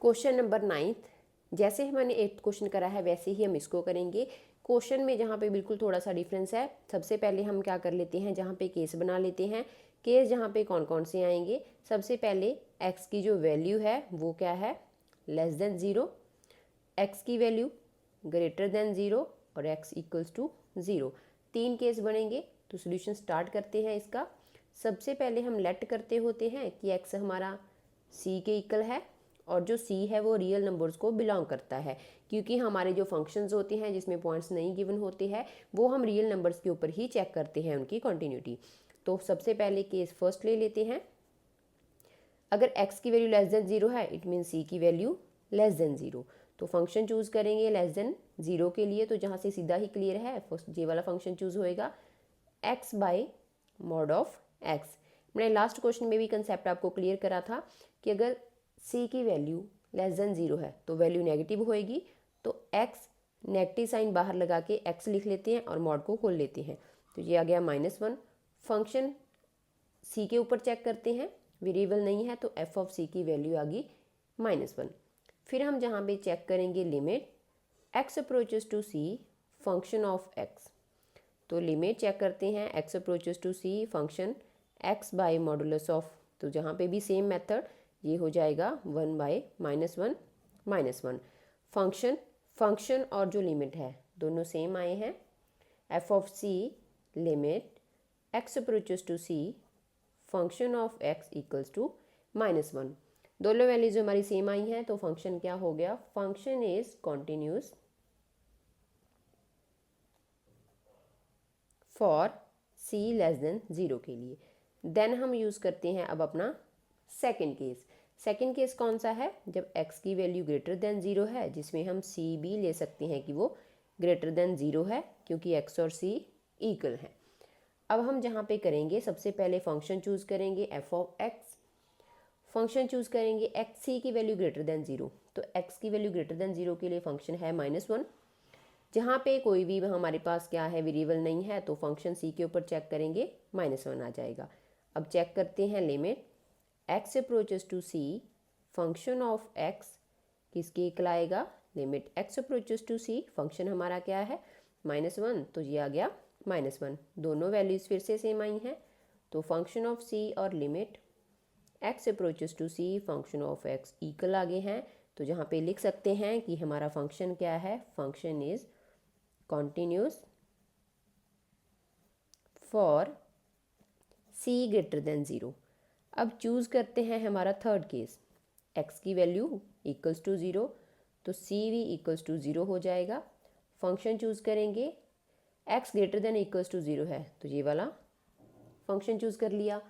Question number 9th, जैसे हमने 8th question करा है वैसे ही हम इसको करेंगे। क्वेश्चन में जहाँ पे बिल्कुल थोड़ा सा डिफरेंस है, सबसे पहले हम क्या कर लेते हैं, जहाँ पे केस बना लेते हैं। केस जहाँ पे कौन कौन से आएंगे, सबसे पहले x की जो वैल्यू है वो क्या है, लेस देन 0, x की वैल्यू ग्रेटर देन 0 और x इक्वल्स टू 0। 3 केस बनेंगे। तो सोल्यूशन स्टार्ट करते हैं इसका। सबसे पहले हम लेट करते होते हैं कि x हमारा c के इक्वल है और जो c है वो रियल नंबर्स को बिलोंग करता है, क्योंकि हमारे जो फंक्शंस होते हैं जिसमें पॉइंट्स नहीं गिवन होते हैं वो हम रियल नंबर्स के ऊपर ही चेक करते हैं उनकी कंटिन्यूटी। तो सबसे पहले केस फर्स्ट ले लेते हैं। अगर x की वैल्यू लेस देन 0 है, इट मीन c की वैल्यू लेस देन 0। तो फंक्शन चूज़ करेंगे लेस देन 0 के लिए, तो जहाँ से सीधा ही क्लियर है, फर्स्ट ये वाला फंक्शन चूज़ होएगा x by mod of x। मैंने लास्ट क्वेश्चन में भी कंसेप्ट आपको क्लियर करा था कि अगर c की वैल्यू लेस देन 0 है तो वैल्यू नेगेटिव होएगी, तो x नेगेटिव साइन बाहर लगा के x लिख लेते हैं और मॉड को खोल लेते हैं। तो ये आ गया -1। फंक्शन c के ऊपर चेक करते हैं, वेरिएबल नहीं है तो f ऑफ c की वैल्यू आ गई -1। फिर हम जहाँ पे चेक करेंगे limit x approaches to c function of x। तो लिमिट चेक करते हैं x approaches to c function x by modulus of, तो जहाँ पे भी सेम मेथड, ये हो जाएगा 1 बाई -1 फंक्शन और जो लिमिट है दोनों सेम आए हैं। f of c limit x approaches to c function of x equals to -1। दोनों वैल्यूज हमारी सेम आई हैं, तो फंक्शन क्या हो गया, function is continuous for c less than 0 के लिए। देन हम यूज़ करते हैं अब अपना सेकेंड केस। सेकेंड केस कौन सा है, जब x की वैल्यू ग्रेटर देन 0 है, जिसमें हम c भी ले सकते हैं कि वो ग्रेटर देन 0 है, क्योंकि x और c इक्वल है। अब हम जहाँ पे करेंगे, सबसे पहले फंक्शन चूज़ करेंगे f of x। Function choose करेंगे x c की वैल्यू ग्रेटर देन 0, तो x की वैल्यू ग्रेटर देन 0 के लिए फंक्शन है -1। जहाँ पे कोई भी हमारे पास क्या है, वेरिएबल नहीं है, तो फंक्शन c के ऊपर चेक करेंगे -1 आ जाएगा। अब चेक करते हैं limit x approaches to c function of x किसके इक्वल आएगा, limit x approaches to c function हमारा क्या है -1, तो ये आ गया -1। दोनों वैल्यूज़ फिर से सेम आई हैं, तो फंक्शन ऑफ c और limit x approaches to c function of x equal आगे हैं। तो जहाँ पे लिख सकते हैं कि हमारा फंक्शन क्या है, function is continuous for c greater than 0। अब चूज़ करते हैं हमारा थर्ड केस, x की वैल्यू इक्वल्स टू 0, तो c भी इक्वल्स टू 0 हो जाएगा। फंक्शन चूज़ करेंगे x greater than equals to 0 है, तो ये वाला फंक्शन चूज़ कर लिया।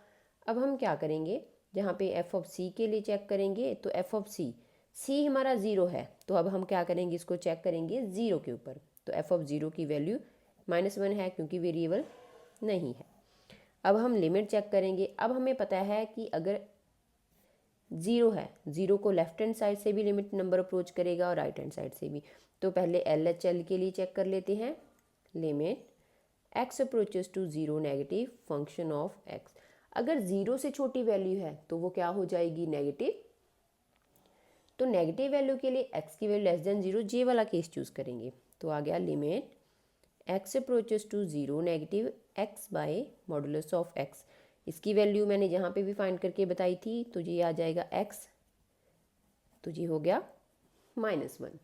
अब हम क्या करेंगे, जहाँ पे f ऑफ c के लिए चेक करेंगे, तो f ऑफ c हमारा 0 है, तो अब हम क्या करेंगे, इसको चेक करेंगे 0 के ऊपर। तो f ऑफ 0 की वैल्यू -1 है, क्योंकि वेरिएबल नहीं है। अब हम लिमिट चेक करेंगे। अब हमें पता है कि अगर 0 है, 0 को लेफ्ट हैंड साइड से भी लिमिट नंबर अप्रोच करेगा और राइट हैंड साइड से भी। तो पहले LHL के लिए चेक कर लेते हैं, limit x approaches to 0 negative function of x। अगर 0 से छोटी वैल्यू है तो वो क्या हो जाएगी, नेगेटिव। तो नेगेटिव वैल्यू के लिए x की वैल्यू लेस देन 0, जे वाला केस चूज़ करेंगे। तो आ गया limit x approaches to 0 negative x by modulus of x। इसकी वैल्यू मैंने जहाँ पे भी फाइंड करके बताई थी, तो ये आ जाएगा x, तो ये हो गया -1।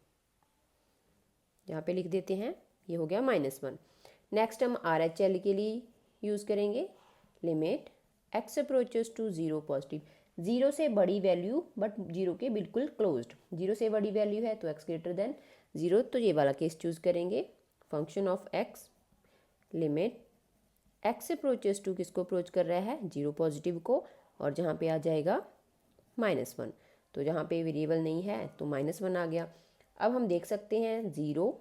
यहाँ पे लिख देते हैं, ये हो गया -1। नेक्स्ट हम RHL के लिए यूज़ करेंगे, limit x approaches to 0 positive, 0 से बड़ी वैल्यू बट 0 के बिल्कुल क्लोज्ड। 0 से बड़ी वैल्यू है तो x ग्रेटर देन 0, तो ये वाला केस चूज़ करेंगे। Function of x limit x approaches to किसको अप्रोच कर रहा है, 0 पॉजिटिव को, और जहाँ पे आ जाएगा -1। तो जहाँ पे वेरिएबल नहीं है तो -1 आ गया। अब हम देख सकते हैं 0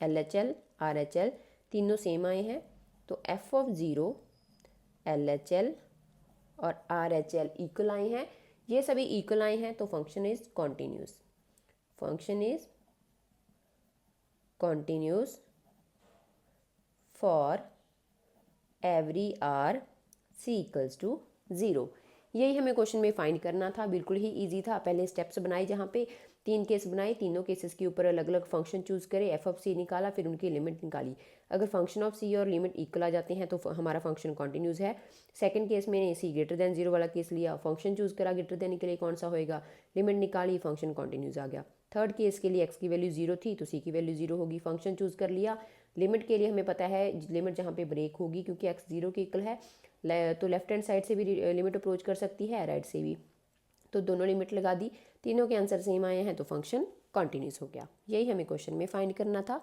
LHL RHL तीनों सेम आए हैं, तो f ऑफ 0 LHL और RHL इक्वल आए हैं। ये सभी इक्वल आए हैं, तो function is continuous. Function is continuous for every r c equals to 0। यही हमें क्वेश्चन में फाइंड करना था, बिल्कुल ही इजी था। पहले स्टेप्स बनाए, जहाँ पे 3 केस बनाए, तीनों केसेस के ऊपर अलग अलग फंक्शन चूज़ करे, एफ ऑफ सी निकाला, फिर उनकी लिमिट निकाली। अगर फंक्शन ऑफ सी और लिमिट इक्वल आ जाते हैं तो हमारा फंक्शन कॉन्टिन्यूस है। सेकंड केस में सी ग्रेटर देन 0 वाला केस लिया, फंक्शन चूज़ करा ग्रेटर देन के लिए कौन सा होएगा, लिमिट निकाली, फंक्शन कॉन्टिन्यूस आ गया। थर्ड केस के लिए एक्स की वैल्यू 0 थी तो सी की वैल्यू 0 होगी, फंक्शन चूज़ कर लिया। लिमिट के लिए हमें पता है लिमिट जहाँ पे ब्रेक होगी, क्योंकि एक्स 0 के इक्वल है, तो लेफ्ट हैंड साइड से भी लिमिट अप्रोच कर सकती है, राइट से भी, तो दोनों लिमिट लगा दी, तीनों के आंसर सेम आए हैं तो फंक्शन कॉन्टिन्यूस हो गया। यही हमें क्वेश्चन में फाइंड करना था।